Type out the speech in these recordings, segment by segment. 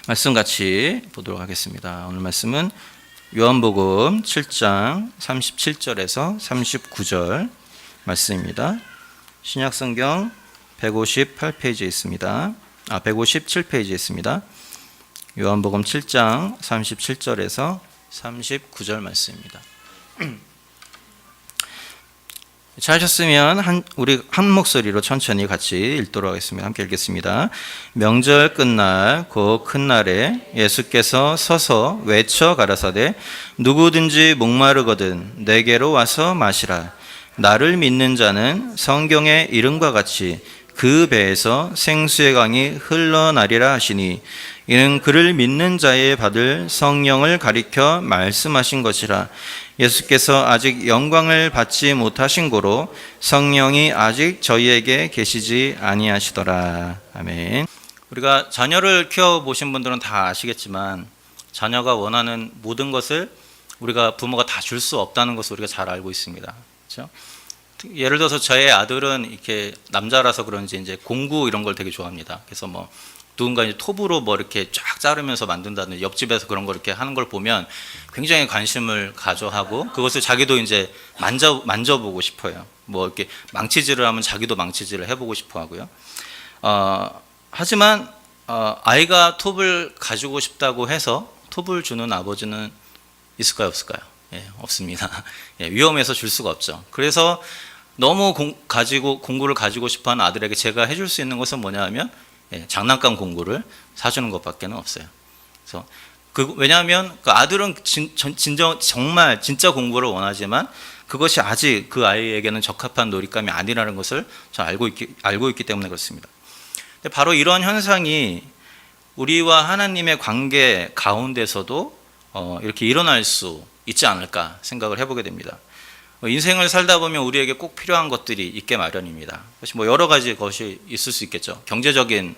말씀 같이 보도록 하겠습니다. 오늘 말씀은 요한복음 7장 37절에서 39절 말씀입니다. 신약성경 158페이지에 있습니다. 157페이지에 있습니다. 요한복음 7장 37절에서 39절 말씀입니다. 잘하셨으면 우리 한 목소리로 천천히 같이 읽도록 하겠습니다. 함께 읽겠습니다. 명절 끝날 그 큰 날에 예수께서 서서 외쳐 가라사대 누구든지 목마르거든 내게로 와서 마시라. 나를 믿는 자는 성경의 이름과 같이 그 배에서 생수의 강이 흘러나리라 하시니 이는 그를 믿는 자의 받을 성령을 가리켜 말씀하신 것이라. 예수께서 아직 영광을 받지 못하신 고로 성령이 아직 저희에게 계시지 아니하시더라. 아멘. 우리가 자녀를 키워보신 분들은 다 아시겠지만 자녀가 원하는 모든 것을 우리가 부모가 다 줄 수 없다는 것을 우리가 잘 알고 있습니다. 그렇죠? 예를 들어서 저의 아들은 이렇게 남자라서 그런지 이제 공구 이런 걸 되게 좋아합니다. 그래서 누군가 이제 톱으로 이렇게 쫙 자르면서 만든다든지 옆집에서 그런 걸 이렇게 하는 걸 보면 굉장히 관심을 가져하고 그것을 자기도 이제 만져보고 싶어요. 이렇게 망치질을 하면 자기도 망치질을 해보고 싶어 하고요. 하지만 아이가 톱을 가지고 싶다고 해서 톱을 주는 아버지는 있을까요, 없을까요? 예, 없습니다. 예, 위험해서 줄 수가 없죠. 그래서 너무 공구를 가지고 싶어하는 아들에게 제가 해줄 수 있는 것은 뭐냐 하면 장난감 공구를 사주는 것밖에 없어요. 그래서 왜냐하면 그 아들은 정말 진짜 공부를 원하지만 그것이 아직 그 아이에게는 적합한 놀잇감이 아니라는 것을 저 알고 있기 때문에 그렇습니다. 근데 바로 이런 현상이 우리와 하나님의 관계 가운데서도 이렇게 일어날 수 있지 않을까 생각을 해보게 됩니다. 인생을 살다 보면 우리에게 꼭 필요한 것들이 있게 마련입니다. 그것이 여러 가지 것이 있을 수 있겠죠. 경제적인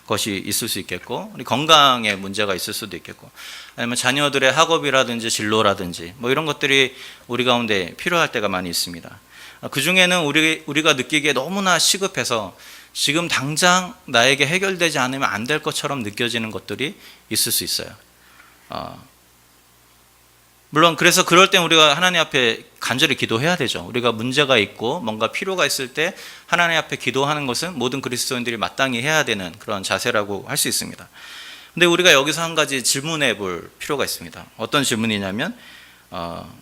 것이 있을 수 있겠고, 우리 건강에 문제가 있을 수도 있겠고, 아니면 자녀들의 학업이라든지 진로라든지 이런 것들이 우리 가운데 필요할 때가 많이 있습니다. 그 중에는 우리가 느끼기에 너무나 시급해서 지금 당장 나에게 해결되지 않으면 안 될 것처럼 느껴지는 것들이 있을 수 있어요. 물론 그래서 그럴 땐 우리가 하나님 앞에 간절히 기도해야 되죠. 우리가 문제가 있고 뭔가 필요가 있을 때 하나님 앞에 기도하는 것은 모든 그리스도인들이 마땅히 해야 되는 그런 자세라고 할 수 있습니다. 근데 우리가 여기서 한 가지 질문해 볼 필요가 있습니다. 어떤 질문이냐면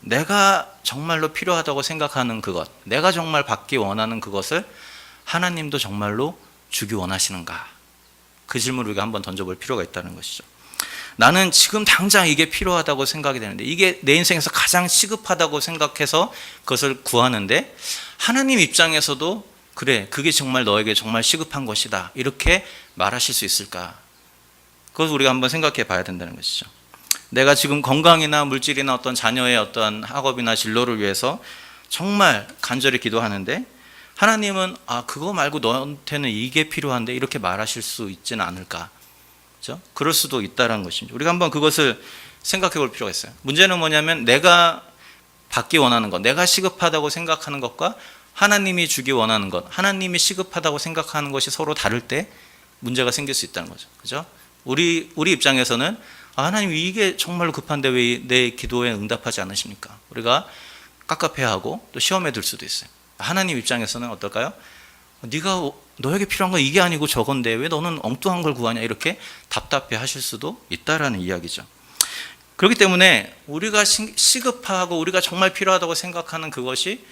내가 정말로 필요하다고 생각하는 그것, 내가 정말 받기 원하는 그것을 하나님도 정말로 주기 원하시는가? 그 질문을 우리가 한번 던져볼 필요가 있다는 것이죠. 나는 지금 당장 이게 필요하다고 생각이 되는데 이게 내 인생에서 가장 시급하다고 생각해서 그것을 구하는데 하나님 입장에서도 그래, 그게 정말 너에게 정말 시급한 것이다 이렇게 말하실 수 있을까? 그것을 우리가 한번 생각해 봐야 된다는 것이죠. 내가 지금 건강이나 물질이나 어떤 자녀의 어떤 학업이나 진로를 위해서 정말 간절히 기도하는데 하나님은 그거 말고 너한테는 이게 필요한데 이렇게 말하실 수 있지는 않을까? 그렇죠? 그럴 수도 있다는 것입니다. 우리가 한번 그것을 생각해 볼 필요가 있어요. 문제는 뭐냐면 내가 받기 원하는 것, 내가 시급하다고 생각하는 것과 하나님이 주기 원하는 것, 하나님이 시급하다고 생각하는 것이 서로 다를 때 문제가 생길 수 있다는 거죠. 그죠? 우리 입장에서는 하나님 이게 정말로 급한데 왜 내 기도에 응답하지 않으십니까? 우리가 깝깝해하고 또 시험에 들 수도 있어요. 하나님 입장에서는 어떨까요? 너에게 필요한 건 이게 아니고 저건데 왜 너는 엉뚱한 걸 구하냐 이렇게 답답해 하실 수도 있다라는 이야기죠. 그렇기 때문에 우리가 시급하고 우리가 정말 필요하다고 생각하는 그것이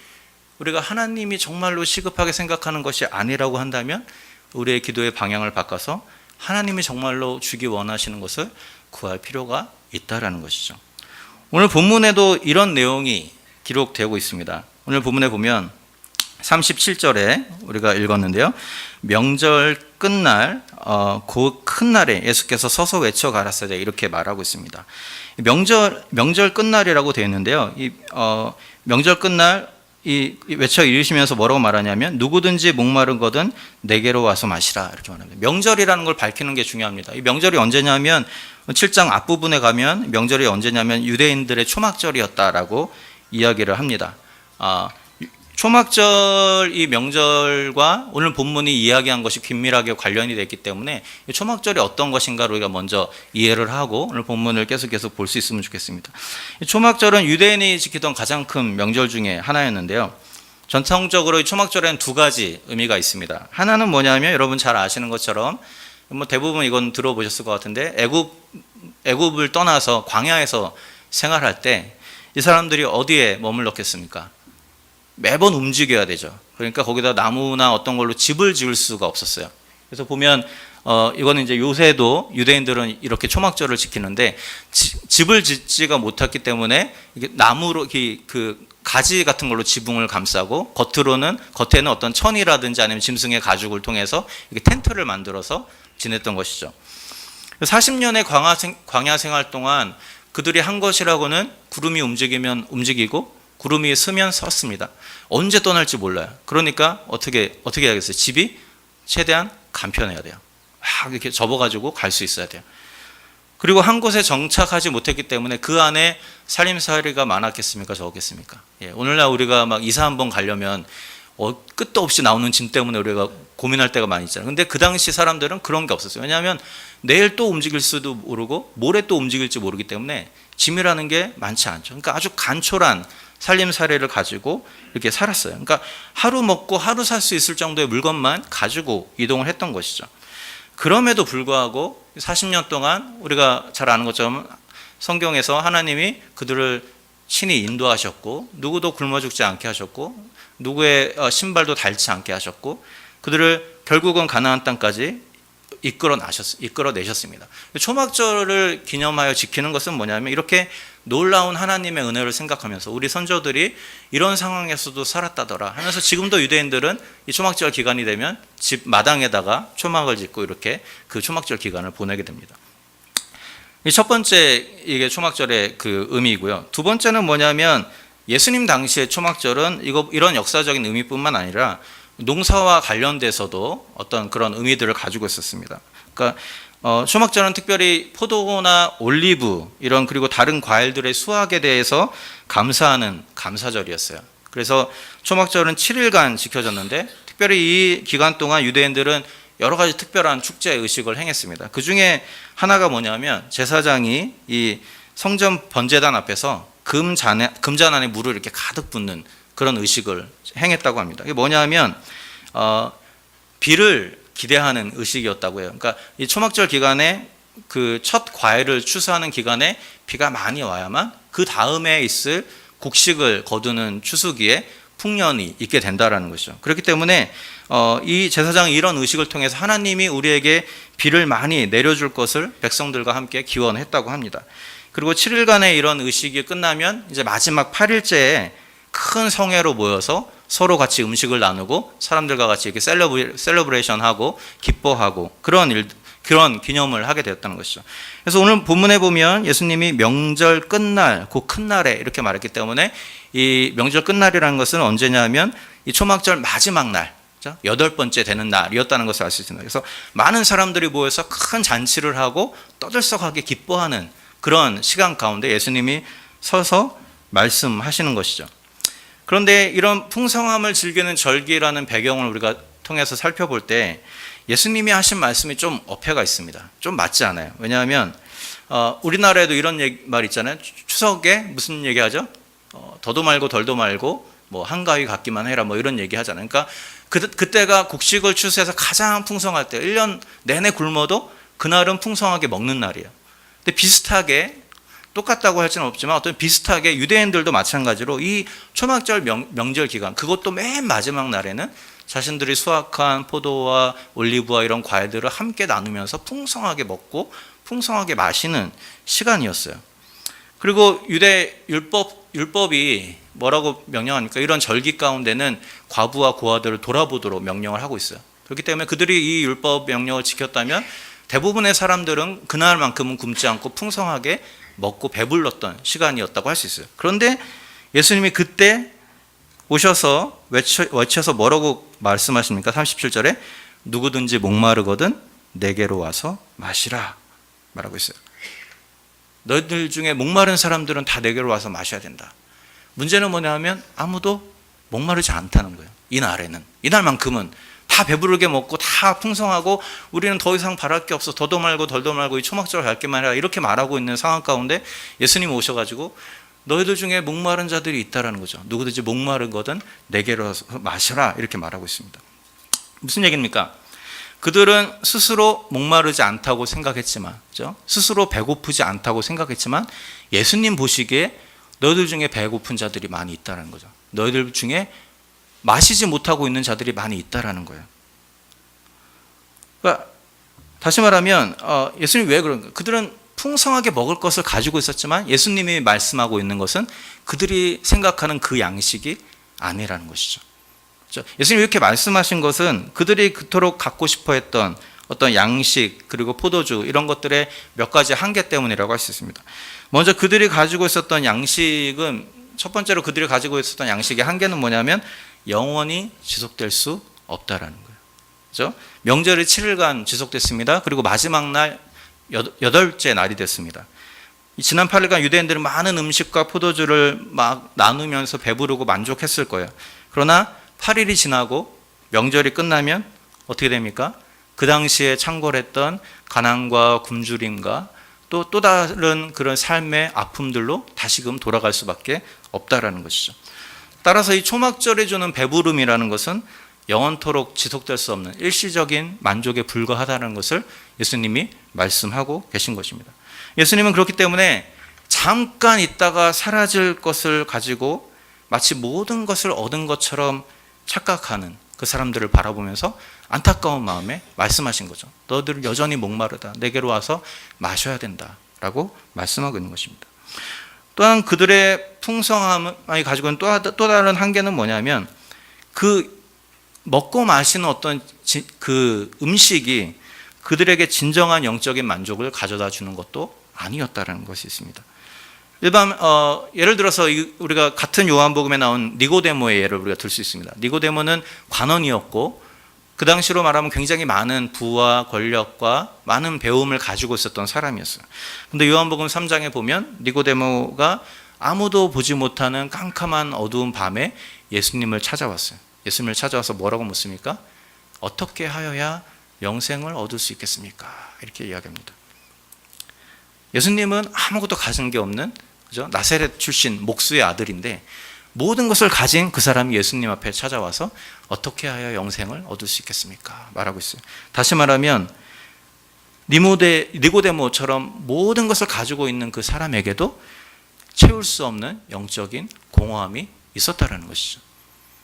우리가 하나님이 정말로 시급하게 생각하는 것이 아니라고 한다면 우리의 기도의 방향을 바꿔서 하나님이 정말로 주기 원하시는 것을 구할 필요가 있다라는 것이죠. 오늘 본문에도 이런 내용이 기록되고 있습니다. 오늘 본문에 보면 37절에 우리가 읽었는데요. 명절 끝날 그 큰 날에 예수께서 서서 외쳐 가라사대 이렇게 말하고 있습니다. 명절 끝날이라고 되어 있는데요. 명절 끝날 외쳐 이르시면서 뭐라고 말하냐면 누구든지 목마르거든 내게로 와서 마시라 이렇게 말합니다. 명절이라는 걸 밝히는 게 중요합니다. 이 명절이 언제냐면 7장 앞부분에 가면 명절이 언제냐면 유대인들의 초막절이었다라고 이야기를 합니다. 초막절 이 명절과 오늘 본문이 이야기한 것이 긴밀하게 관련이 됐기 때문에 이 초막절이 어떤 것인가를 우리가 먼저 이해를 하고 오늘 본문을 계속 볼 수 있으면 좋겠습니다. 이 초막절은 유대인이 지키던 가장 큰 명절 중에 하나였는데요. 전통적으로 이 초막절에는 두 가지 의미가 있습니다. 하나는 뭐냐면 여러분 잘 아시는 것처럼 뭐 대부분 이건 들어보셨을 것 같은데 애굽을 떠나서 광야에서 생활할 때 이 사람들이 어디에 머물렀겠습니까? 매번 움직여야 되죠. 그러니까 거기다 나무나 어떤 걸로 집을 지을 수가 없었어요. 그래서 보면 이거는 이제 요새도 유대인들은 이렇게 초막절을 지키는데 집을 짓지가 못했기 때문에 이게 나무로 그 가지 같은 걸로 지붕을 감싸고 겉에는 어떤 천이라든지 아니면 짐승의 가죽을 통해서 이렇게 텐트를 만들어서 지냈던 것이죠. 40년의 광야 생활 동안 그들이 한 것이라고는 구름이 움직이면 움직이고 구름이 서면 섰습니다. 언제 떠날지 몰라요. 그러니까 어떻게 해야겠어요? 집이 최대한 간편해야 돼요. 막 이렇게 접어가지고 갈 수 있어야 돼요. 그리고 한 곳에 정착하지 못했기 때문에 그 안에 살림살이가 많았겠습니까? 적었겠습니까? 예, 오늘날 우리가 막 이사 한번 가려면 끝도 없이 나오는 짐 때문에 우리가 고민할 때가 많이 있잖아요. 근데 그 당시 사람들은 그런 게 없었어요. 왜냐하면 내일 또 움직일 수도 모르고 모레 또 움직일지 모르기 때문에 짐이라는 게 많지 않죠. 그러니까 아주 간촐한 살림살이를 가지고 이렇게 살았어요. 그러니까 하루 먹고 하루 살 수 있을 정도의 물건만 가지고 이동을 했던 것이죠. 그럼에도 불구하고 40년 동안 우리가 잘 아는 것처럼 성경에서 하나님이 그들을 친히 인도하셨고 누구도 굶어 죽지 않게 하셨고 누구의 신발도 닳지 않게 하셨고 그들을 결국은 가나안 땅까지 이끌어내셨습니다. 초막절을 기념하여 지키는 것은 뭐냐면 이렇게 놀라운 하나님의 은혜를 생각하면서 우리 선조들이 이런 상황에서도 살았다더라 하면서 지금도 유대인들은 이 초막절 기간이 되면 집 마당에다가 초막을 짓고 이렇게 그 초막절 기간을 보내게 됩니다. 이 첫 번째 이게 초막절의 그 의미이고요. 두 번째는 뭐냐면 예수님 당시의 초막절은 이런 역사적인 의미뿐만 아니라 농사와 관련돼서도 어떤 그런 의미들을 가지고 있었습니다. 그러니까 초막절은 특별히 포도나 올리브 이런 그리고 다른 과일들의 수확에 대해서 감사하는 감사절이었어요. 그래서 초막절은 7일간 지켜졌는데 특별히 이 기간 동안 유대인들은 여러 가지 특별한 축제 의식을 행했습니다. 그 중에 하나가 뭐냐면 제사장이 이 성전 번제단 앞에서 금잔 안에 물을 이렇게 가득 붓는 그런 의식을 행했다고 합니다. 이게 뭐냐면 비를 기대하는 의식이었다고 해요. 그러니까 이 초막절 기간에 그 첫 과일을 추수하는 기간에 비가 많이 와야만 그 다음에 있을 곡식을 거두는 추수기에 풍년이 있게 된다라는 것이죠. 그렇기 때문에 이 제사장이 이런 의식을 통해서 하나님이 우리에게 비를 많이 내려줄 것을 백성들과 함께 기원했다고 합니다. 그리고 7일간의 이런 의식이 끝나면 이제 마지막 8일째에 큰 성회로 모여서 서로 같이 음식을 나누고 사람들과 같이 이렇게 셀러브레이션하고 기뻐하고 그런 기념을 하게 되었다는 것이죠. 그래서 오늘 본문에 보면 예수님이 명절 끝날, 그 큰 날에 이렇게 말했기 때문에 이 명절 끝날이라는 것은 언제냐면 이 초막절 마지막 날, 8번째 되는 날이었다는 것을 알 수 있습니다. 그래서 많은 사람들이 모여서 큰 잔치를 하고 떠들썩하게 기뻐하는 그런 시간 가운데 예수님이 서서 말씀하시는 것이죠. 그런데 이런 풍성함을 즐기는 절기라는 배경을 우리가 통해서 살펴볼 때 예수님이 하신 말씀이 좀 어폐가 있습니다. 좀 맞지 않아요. 왜냐하면 우리나라에도 이런 말 있잖아요. 추석에 무슨 얘기하죠? 더도 말고 덜도 말고 뭐 한가위 갖기만 해라 뭐 이런 얘기 하잖아요. 그러니까 그때가 곡식을 추수해서 가장 풍성할 때 1년 내내 굶어도 그날은 풍성하게 먹는 날이에요. 근데 비슷하게 똑같다고 할 수는 없지만 어떤 비슷하게 유대인들도 마찬가지로 이 초막절 명절 기간 그것도 맨 마지막 날에는 자신들이 수확한 포도와 올리브와 이런 과일들을 함께 나누면서 풍성하게 먹고 풍성하게 마시는 시간이었어요. 그리고 유대 율법이 뭐라고 명령하니까 이런 절기 가운데는 과부와 고아들을 돌아보도록 명령을 하고 있어요. 그렇기 때문에 그들이 이 율법 명령을 지켰다면 대부분의 사람들은 그날만큼은 굶지 않고 풍성하게 먹고 배불렀던 시간이었다고 할 수 있어요. 그런데 예수님이 그때 오셔서 외쳐서 뭐라고 말씀하십니까? 37절에 누구든지 목마르거든 내게로 와서 마시라 말하고 있어요. 너희들 중에 목마른 사람들은 다 내게로 와서 마셔야 된다. 문제는 뭐냐면 아무도 목마르지 않다는 거예요. 이날만큼은 다 배부르게 먹고 다 풍성하고 우리는 더 이상 바랄 게 없어. 더도 말고 덜도 말고 이 초막절을 밟기만 해라. 이렇게 말하고 있는 상황 가운데 예수님이 오셔가지고 너희들 중에 목마른 자들이 있다라는 거죠. 누구든지 목마른 거든 내게로 와서 마셔라. 이렇게 말하고 있습니다. 무슨 얘기입니까? 그들은 스스로 목마르지 않다고 생각했지만, 그죠? 스스로 배고프지 않다고 생각했지만 예수님 보시기에 너희들 중에 배고픈 자들이 많이 있다는 거죠. 너희들 중에 마시지 못하고 있는 자들이 많이 있다라는 거예요. 그러니까 다시 말하면 예수님이 왜 그런가? 그들은 풍성하게 먹을 것을 가지고 있었지만 예수님이 말씀하고 있는 것은 그들이 생각하는 그 양식이 아니라는 것이죠. 예수님이 이렇게 말씀하신 것은 그들이 그토록 갖고 싶어 했던 어떤 양식 그리고 포도주 이런 것들의 몇 가지 한계 때문이라고 할 수 있습니다. 먼저 그들이 가지고 있었던 양식은 첫 번째로 그들이 가지고 있었던 양식의 한계는 뭐냐면 영원히 지속될 수 없다라는 거예요. 그렇죠? 명절이 7일간 지속됐습니다. 그리고 마지막 날 8째 날이 됐습니다. 지난 8일간 유대인들은 많은 음식과 포도주를 막 나누면서 배부르고 만족했을 거예요. 그러나 8일이 지나고 명절이 끝나면 어떻게 됩니까? 그 당시에 창궐했던 가난과 굶주림과 또 다른 그런 삶의 아픔들로 다시금 돌아갈 수밖에 없다라는 것이죠. 따라서 이 초막절에 주는 배부름이라는 것은 영원토록 지속될 수 없는 일시적인 만족에 불과하다는 것을 예수님이 말씀하고 계신 것입니다. 예수님은 그렇기 때문에 잠깐 있다가 사라질 것을 가지고 마치 모든 것을 얻은 것처럼 착각하는 그 사람들을 바라보면서 안타까운 마음에 말씀하신 거죠. 너희들은 여전히 목마르다. 내게로 와서 마셔야 된다라고 말씀하고 있는 것입니다. 또한 그들의 풍성함이 가지고 있는 또 다른 한계는 뭐냐면 그 먹고 마시는 어떤 그 음식이 그들에게 진정한 영적인 만족을 가져다 주는 것도 아니었다는 것이 있습니다. 예를 들어서 우리가 같은 요한복음에 나온 니고데모의 예를 우리가 들 수 있습니다. 니고데모는 관원이었고 그 당시로 말하면 굉장히 많은 부와 권력과 많은 배움을 가지고 있었던 사람이었어요. 그런데 요한복음 3장에 보면 니고데모가 아무도 보지 못하는 깜깜한 어두운 밤에 예수님을 찾아왔어요. 예수님을 찾아와서 뭐라고 묻습니까? 어떻게 하여야 영생을 얻을 수 있겠습니까? 이렇게 이야기합니다. 예수님은 아무것도 가진 게 없는, 그죠? 나사렛 출신 목수의 아들인데 모든 것을 가진 그 사람이 예수님 앞에 찾아와서 어떻게 하여 영생을 얻을 수 있겠습니까? 말하고 있어요. 다시 말하면 니고데모처럼 모든 것을 가지고 있는 그 사람에게도 채울 수 없는 영적인 공허함이 있었다는 것이죠.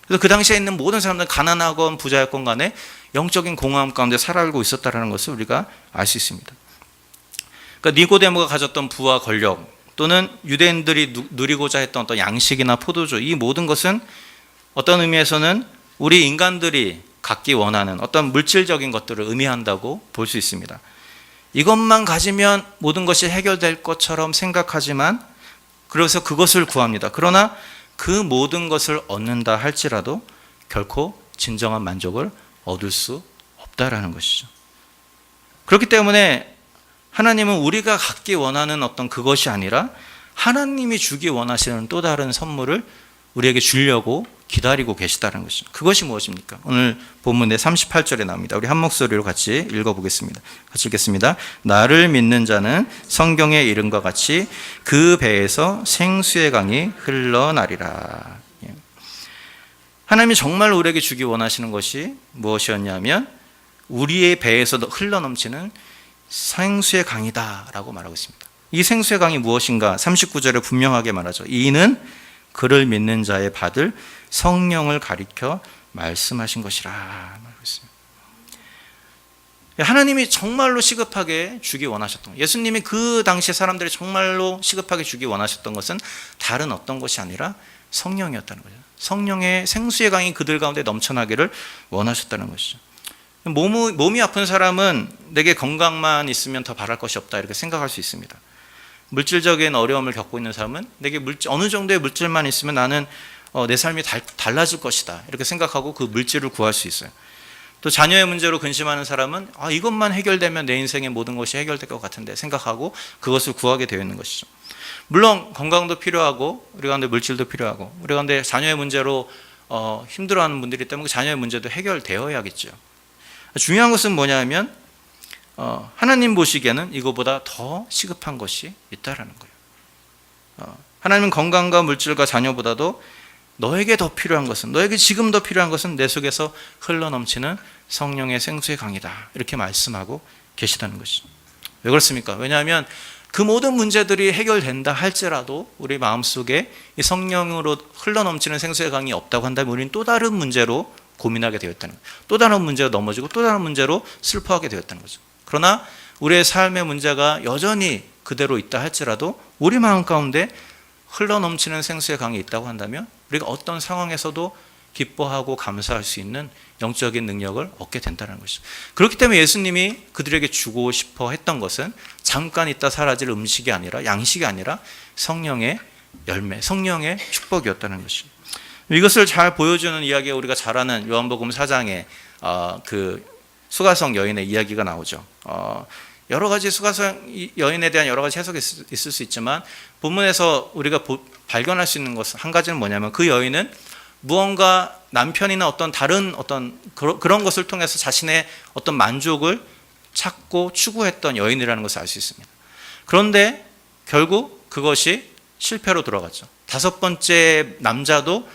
그래서 그 당시에 있는 모든 사람들은 가난하건 부자였건 간에 영적인 공허함 가운데 살아가고 있었다는 것을 우리가 알 수 있습니다. 그러니까 니고데모가 가졌던 부와 권력 또는 유대인들이 누리고자 했던 어떤 양식이나 포도주, 이 모든 것은 어떤 의미에서는 우리 인간들이 갖기 원하는 어떤 물질적인 것들을 의미한다고 볼 수 있습니다. 이것만 가지면 모든 것이 해결될 것처럼 생각하지만 그래서 그것을 구합니다. 그러나 그 모든 것을 얻는다 할지라도 결코 진정한 만족을 얻을 수 없다라는 것이죠. 그렇기 때문에 하나님은 우리가 갖기 원하는 어떤 그것이 아니라 하나님이 주기 원하시는 또 다른 선물을 우리에게 주려고 기다리고 계시다는 것이죠. 그것이 무엇입니까? 오늘 본문의 38절에 나옵니다. 우리 한 목소리로 같이 읽어보겠습니다. 같이 읽겠습니다. 나를 믿는 자는 성경의 이름과 같이 그 배에서 생수의 강이 흘러나리라. 하나님이 정말 우리에게 주기 원하시는 것이 무엇이었냐면 우리의 배에서 흘러넘치는 생수의 강이다라고 말하고 있습니다. 이 생수의 강이 무엇인가? 39절에 분명하게 말하죠. 이는 그를 믿는 자의 받을 성령을 가리켜 말씀하신 것이라 말하고 있습니다. 하나님이 정말로 시급하게 주기 원하셨던 것, 예수님이 그 당시 사람들이 정말로 시급하게 주기 원하셨던 것은 다른 어떤 것이 아니라 성령이었다는 거죠. 성령의 생수의 강이 그들 가운데 넘쳐나기를 원하셨다는 것이죠. 몸이 아픈 사람은 내게 건강만 있으면 더 바랄 것이 없다 이렇게 생각할 수 있습니다. 물질적인 어려움을 겪고 있는 사람은 내게 어느 정도의 물질만 있으면 나는 내 삶이 달라질 것이다 이렇게 생각하고 그 물질을 구할 수 있어요. 또 자녀의 문제로 근심하는 사람은 이것만 해결되면 내 인생의 모든 것이 해결될 것 같은데 생각하고 그것을 구하게 되어 있는 것이죠. 물론 건강도 필요하고 우리 가운데 물질도 필요하고 우리 가운데 자녀의 문제로 힘들어하는 분들이 있다면 그 자녀의 문제도 해결되어야겠죠. 중요한 것은 뭐냐면 하나님 보시기에는 이거보다 더 시급한 것이 있다라는 거예요. 하나님은 건강과 물질과 자녀보다도 너에게 더 필요한 것은, 너에게 지금 더 필요한 것은 내 속에서 흘러넘치는 성령의 생수의 강이다, 이렇게 말씀하고 계시다는 것이죠. 왜 그렇습니까? 왜냐하면 그 모든 문제들이 해결된다 할지라도 우리 마음속에 이 성령으로 흘러넘치는 생수의 강이 없다고 한다면 우리는 또 다른 문제로 고민하게 되었다는 거예요. 또 다른 문제로 넘어지고 또 다른 문제로 슬퍼하게 되었다는 거죠. 그러나 우리의 삶의 문제가 여전히 그대로 있다 할지라도 우리 마음 가운데 흘러넘치는 생수의 강이 있다고 한다면 우리가 어떤 상황에서도 기뻐하고 감사할 수 있는 영적인 능력을 얻게 된다는 것이죠. 그렇기 때문에 예수님이 그들에게 주고 싶어 했던 것은 잠깐 있다 사라질 음식이 아니라, 양식이 아니라 성령의 열매, 성령의 축복이었다는 것이죠. 이것을 잘 보여주는 이야기가 우리가 잘 아는 요한복음 4장에 그 수가성 여인의 이야기가 나오죠. 여러 가지 수가성 여인에 대한 여러 가지 해석이 있을 수 있지만 본문에서 우리가 발견할 수 있는 것은 한 가지는 뭐냐면 그 여인은 무언가 남편이나 어떤 다른 어떤 그런 것을 통해서 자신의 어떤 만족을 찾고 추구했던 여인이라는 것을 알 수 있습니다. 그런데 결국 그것이 실패로 돌아갔죠. 다섯 번째 남자도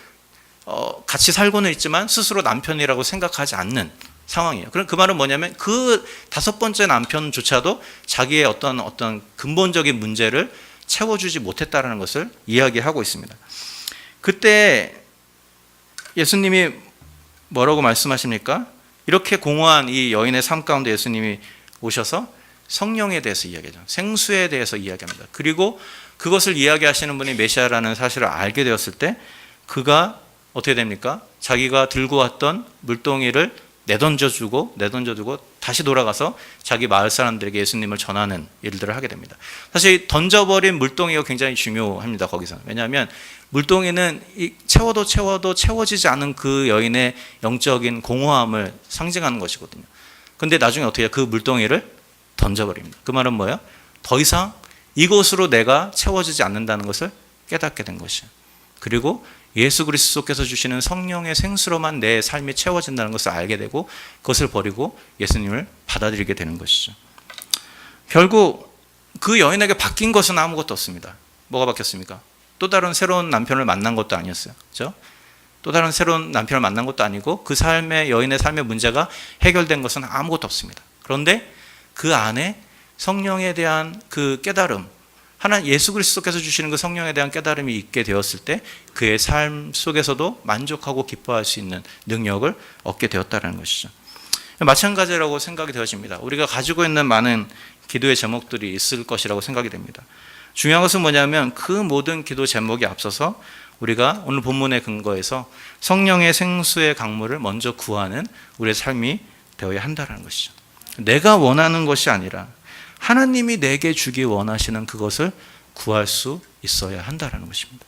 같이 살고는 있지만 스스로 남편이라고 생각하지 않는 상황이에요. 그럼 그 말은 뭐냐면 그 다섯 번째 남편조차도 자기의 어떤 근본적인 문제를 채워주지 못했다는 것을 이야기하고 있습니다. 그때 예수님이 뭐라고 말씀하십니까? 이렇게 공허한 이 여인의 삶 가운데 예수님이 오셔서 성령에 대해서 이야기하죠. 생수에 대해서 이야기합니다. 그리고 그것을 이야기하시는 분이 메시아라는 사실을 알게 되었을 때 그가 어떻게 됩니까? 자기가 들고 왔던 물동이를 내던져주고 다시 돌아가서 자기 마을 사람들에게 예수님을 전하는 일들을 하게 됩니다. 사실 던져버린 물동이가 굉장히 중요합니다. 거기서. 왜냐하면 물동이는 채워도 채워지지 않은 그 여인의 영적인 공허함을 상징하는 것이거든요. 근데 나중에 어떻게 해요? 그 물동이를 던져버립니다. 그 말은 뭐예요? 더 이상 이곳으로 내가 채워지지 않는다는 것을 깨닫게 된 것이에요. 그리고 예수 그리스도께서 주시는 성령의 생수로만 내 삶이 채워진다는 것을 알게 되고 그것을 버리고 예수님을 받아들이게 되는 것이죠. 결국 그 여인에게 바뀐 것은 아무것도 없습니다. 뭐가 바뀌었습니까? 또 다른 새로운 남편을 만난 것도 아니었어요. 그렇죠? 또 다른 새로운 남편을 만난 것도 아니고 그 여인의 삶의 문제가 해결된 것은 아무것도 없습니다. 그런데 그 안에 성령에 대한 그 깨달음, 예수 그리스도께서 주시는 그 성령에 대한 깨달음이 있게 되었을 때 그의 삶 속에서도 만족하고 기뻐할 수 있는 능력을 얻게 되었다는 것이죠. 마찬가지라고 생각이 되어집니다. 우리가 가지고 있는 많은 기도의 제목들이 있을 것이라고 생각이 됩니다. 중요한 것은 뭐냐면 그 모든 기도 제목에 앞서서 우리가 오늘 본문의 근거에서 성령의 생수의 강물을 먼저 구하는 우리의 삶이 되어야 한다는 것이죠. 내가 원하는 것이 아니라 하나님이 내게 주기 원하시는 그것을 구할 수 있어야 한다는 것입니다.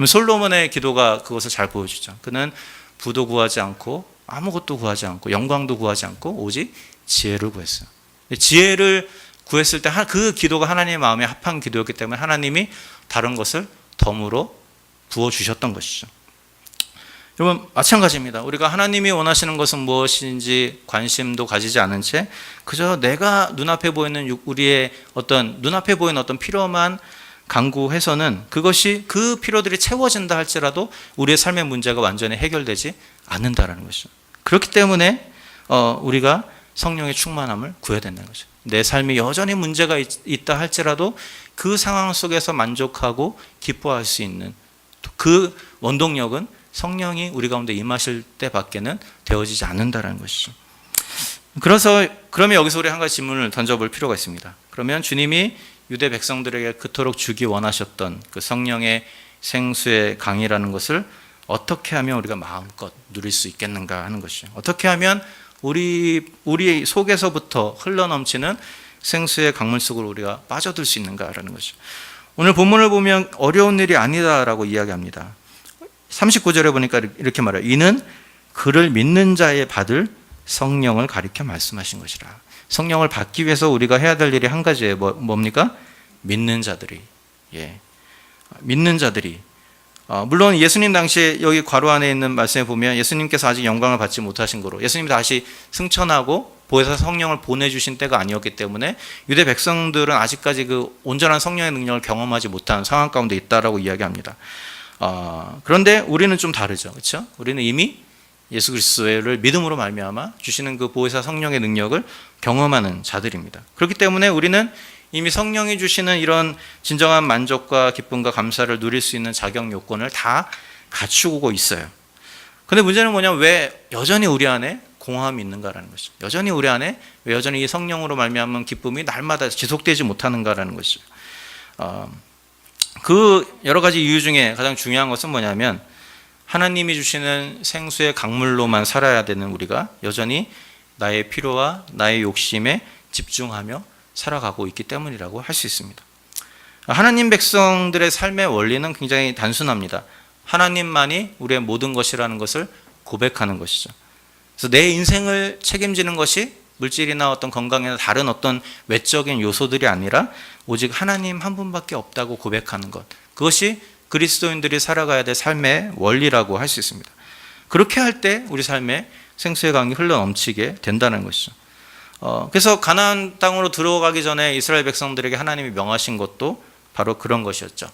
솔로몬의 기도가 그것을 잘 보여주죠. 그는 부도 구하지 않고 아무것도 구하지 않고 영광도 구하지 않고 오직 지혜를 구했어요. 지혜를 구했을 때 그 기도가 하나님의 마음에 합한 기도였기 때문에 하나님이 다른 것을 덤으로 부어주셨던 것이죠. 여러분 마찬가지입니다. 우리가 하나님이 원하시는 것은 무엇인지 관심도 가지지 않은 채 그저 내가 눈앞에 보이는 우리의 눈앞에 보이는 어떤 필요만 강구해서는 그것이 그 필요들이 채워진다 할지라도 우리의 삶의 문제가 완전히 해결되지 않는다라는 것이죠. 그렇기 때문에 우리가 성령의 충만함을 구해야 된다는 거죠. 내 삶이 여전히 문제가 있다 할지라도 그 상황 속에서 만족하고 기뻐할 수 있는 그 원동력은 성령이 우리 가운데 임하실 때밖에는 되어지지 않는다는 것이죠. 그러면 여기서 우리 한 가지 질문을 던져볼 필요가 있습니다. 그러면 주님이 유대 백성들에게 그토록 주기 원하셨던 그 성령의 생수의 강이라는 것을 어떻게 하면 우리가 마음껏 누릴 수 있겠는가 하는 것이죠. 어떻게 하면 우리 속에서부터 흘러넘치는 생수의 강물 속으로 우리가 빠져들 수 있는가라는 것이죠. 오늘 본문을 보면 어려운 일이 아니다라고 이야기합니다. 39절에 보니까 이렇게 말해요. 이는 그를 믿는 자의 받을 성령을 가리켜 말씀하신 것이라. 성령을 받기 위해서 우리가 해야 될 일이 한 가지예요. 뭡니까? 믿는 자들이. 믿는 자들이 물론 예수님 당시에 여기 괄호 안에 있는 말씀에 보면 예수님께서 아직 영광을 받지 못하신 거로 예수님이 다시 승천하고 보혜사 성령을 보내주신 때가 아니었기 때문에 유대 백성들은 아직까지 그 온전한 성령의 능력을 경험하지 못한 상황 가운데 있다라고 이야기합니다. 그런데 우리는 좀 다르죠, 그렇죠? 우리는 이미 예수 그리스도를 믿음으로 말미암아 주시는 그 보혜사 성령의 능력을 경험하는 자들입니다. 그렇기 때문에 우리는 이미 성령이 주시는 이런 진정한 만족과 기쁨과 감사를 누릴 수 있는 자격 요건을 다 갖추고 있어요. 그런데 문제는 뭐냐면 왜 여전히 우리 안에 공허함이 있는가라는 것이죠. 여전히 우리 안에 왜 여전히 이 성령으로 말미암은 기쁨이 날마다 지속되지 못하는가라는 것이죠. 그 여러 가지 이유 중에 가장 중요한 것은 뭐냐면 하나님이 주시는 생수의 강물로만 살아야 되는 우리가 여전히 나의 필요와 나의 욕심에 집중하며 살아가고 있기 때문이라고 할 수 있습니다. 하나님 백성들의 삶의 원리는 굉장히 단순합니다. 하나님만이 우리의 모든 것이라는 것을 고백하는 것이죠. 그래서 내 인생을 책임지는 것이 물질이나 어떤 건강이나 다른 어떤 외적인 요소들이 아니라 오직 하나님 한 분밖에 없다고 고백하는 것. 그것이 그리스도인들이 살아가야 될 삶의 원리라고 할 수 있습니다. 그렇게 할 때 우리 삶에 생수의 강이 흘러넘치게 된다는 것이죠. 그래서 가나안 땅으로 들어가기 전에 이스라엘 백성들에게 하나님이 명하신 것도 바로 그런 것이었죠.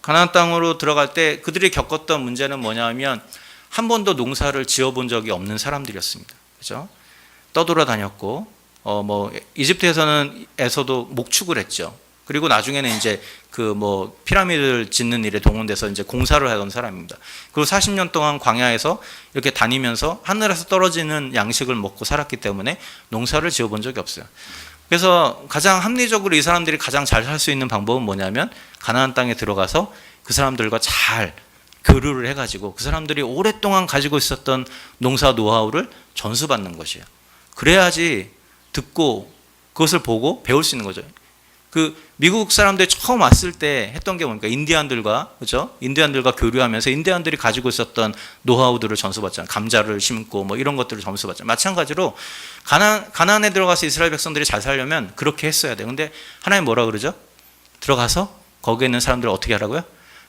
가나안 땅으로 들어갈 때 그들이 겪었던 문제는 뭐냐면 한 번도 농사를 지어본 적이 없는 사람들이었습니다. 그죠? 떠돌아다녔고, 이집트에서도 목축을 했죠. 그리고 나중에는 이제 피라미드를 짓는 일에 동원돼서 이제 공사를 하던 사람입니다. 그리고 40년 동안 광야에서 이렇게 다니면서 하늘에서 떨어지는 양식을 먹고 살았기 때문에 농사를 지어본 적이 없어요. 그래서 가장 합리적으로 이 사람들이 가장 잘 살 수 있는 방법은 뭐냐면 가나안 땅에 들어가서 그 사람들과 잘 교류를 해가지고 그 사람들이 오랫동안 가지고 있었던 농사 노하우를 전수받는 것이에요. 그래야지 듣고 그것을 보고 배울 수 있는 거죠. 미국 사람들이 처음 왔을 때 했던 게 뭡니까? 인디안들과, 그죠? 인디안들과 교류하면서 인디안들이 가지고 있었던 노하우들을 전수받잖아요. 감자를 심고 이런 것들을 전수받잖아요. 마찬가지로 가나안에 들어가서 이스라엘 백성들이 잘 살려면 그렇게 했어야 돼요. 근데 하나님 뭐라 그러죠? 들어가서 거기에 있는 사람들을 어떻게 하라고요?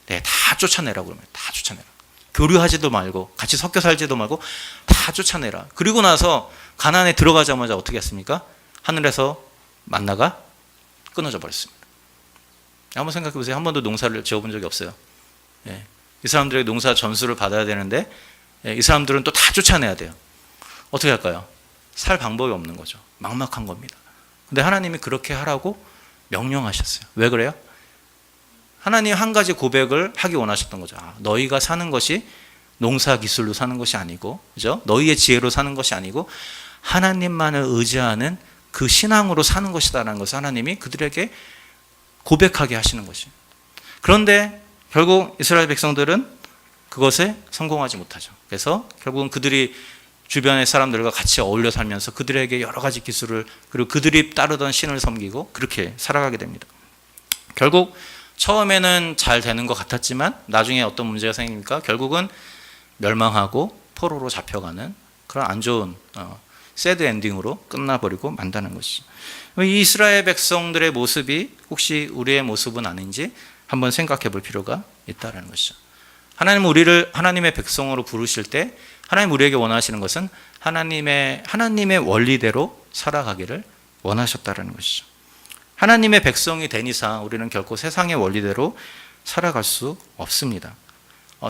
네, 다 쫓아내라고 그러면 다 쫓아내라. 교류하지도 말고 같이 섞여 살지도 말고 다 쫓아내라. 그리고 나서 가나안에 들어가자마자 어떻게 했습니까? 하늘에서 만나가 끊어져 버렸습니다. 한번 생각해 보세요. 한 번도 농사를 지어본 적이 없어요. 예. 이 사람들에게 농사 전수를 받아야 되는데 이 사람들은 또 다 쫓아내야 돼요. 어떻게 할까요? 살 방법이 없는 거죠. 막막한 겁니다. 근데 하나님이 그렇게 하라고 명령하셨어요. 왜 그래요? 하나님 한 가지 고백을 하기 원하셨던 거죠. 너희가 사는 것이 농사 기술로 사는 것이 아니고, 그죠? 너희의 지혜로 사는 것이 아니고 하나님만을 의지하는 그 신앙으로 사는 것이다라는 것을 하나님이 그들에게 고백하게 하시는 것이에요. 그런데 결국 이스라엘 백성들은 그것에 성공하지 못하죠. 그래서 결국은 그들이 주변의 사람들과 같이 어울려 살면서 그들에게 여러 가지 기술을 그리고 그들이 따르던 신을 섬기고 그렇게 살아가게 됩니다. 결국 처음에는 잘 되는 것 같았지만 나중에 어떤 문제가 생깁니까? 결국은 멸망하고 포로로 잡혀가는 그런 안 좋은 새드 엔딩으로 끝나버리고 만다는 것이죠. 이 이스라엘 백성들의 모습이 혹시 우리의 모습은 아닌지 한번 생각해 볼 필요가 있다는 것이죠. 하나님은 우리를 하나님의 백성으로 부르실 때 하나님 우리에게 원하시는 것은 하나님의 원리대로 살아가기를 원하셨다는 것이죠. 하나님의 백성이 된 이상 우리는 결코 세상의 원리대로 살아갈 수 없습니다.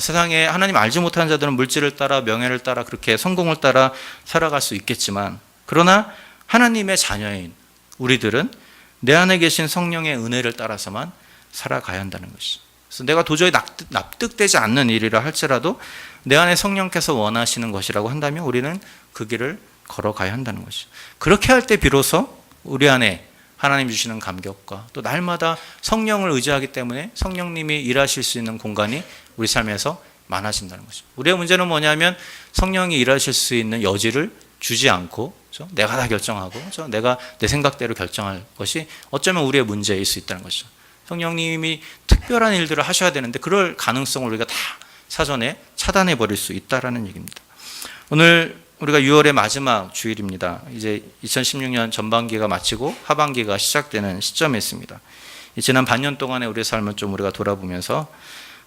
세상에 하나님 알지 못하는 자들은 물질을 따라 명예를 따라 그렇게 성공을 따라 살아갈 수 있겠지만 그러나 하나님의 자녀인 우리들은 내 안에 계신 성령의 은혜를 따라서만 살아가야 한다는 것이죠. 그래서 내가 도저히 납득되지 않는 일이라 할지라도 내 안에 성령께서 원하시는 것이라고 한다면 우리는 그 길을 걸어가야 한다는 것이죠. 그렇게 할 때 비로소 우리 안에 하나님 주시는 감격과 또 날마다 성령을 의지하기 때문에 성령님이 일하실 수 있는 공간이 우리 삶에서 많아진다는 것이죠. 우리의 문제는 뭐냐면 성령이 일하실 수 있는 여지를 주지 않고 내가 다 결정하고 내가 내 생각대로 결정할 것이 어쩌면 우리의 문제일 수 있다는 것이죠. 성령님이 특별한 일들을 하셔야 되는데 그럴 가능성을 우리가 다 사전에 차단해 버릴 수 있다는 얘기입니다. 오늘 우리가 6월의 마지막 주일입니다. 이제 2016년 전반기가 마치고 하반기가 시작되는 시점에 있습니다. 지난 반년 동안의 우리의 삶을 좀 우리가 돌아보면서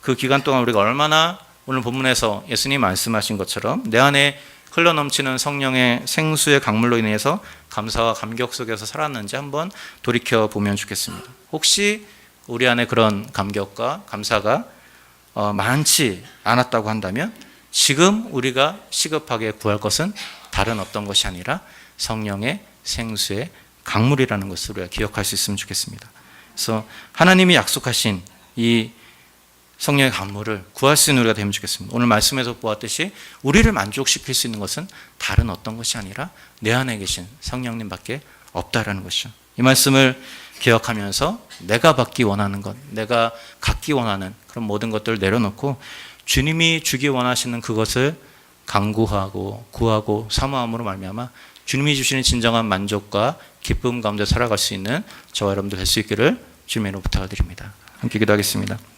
그 기간 동안 우리가 얼마나 오늘 본문에서 예수님 말씀하신 것처럼 내 안에 흘러넘치는 성령의 생수의 강물로 인해서 감사와 감격 속에서 살았는지 한번 돌이켜 보면 좋겠습니다. 혹시 우리 안에 그런 감격과 감사가 많지 않았다고 한다면 지금 우리가 시급하게 구할 것은 다른 어떤 것이 아니라 성령의 생수의 강물이라는 것을 우리가 기억할 수 있으면 좋겠습니다. 그래서 하나님이 약속하신 이 성령의 강물을 구할 수 있는 우리가 되면 좋겠습니다. 오늘 말씀에서 보았듯이 우리를 만족시킬 수 있는 것은 다른 어떤 것이 아니라 내 안에 계신 성령님밖에 없다라는 것이죠. 이 말씀을 기억하면서 내가 받기 원하는 것, 내가 갖기 원하는 그런 모든 것들을 내려놓고 주님이 주기 원하시는 그것을 간구하고 구하고 사모함으로 말미암아 주님이 주시는 진정한 만족과 기쁨 가운데 살아갈 수 있는 저와 여러분들 될 수 있기를 주님으로 부탁드립니다. 함께 기도하겠습니다.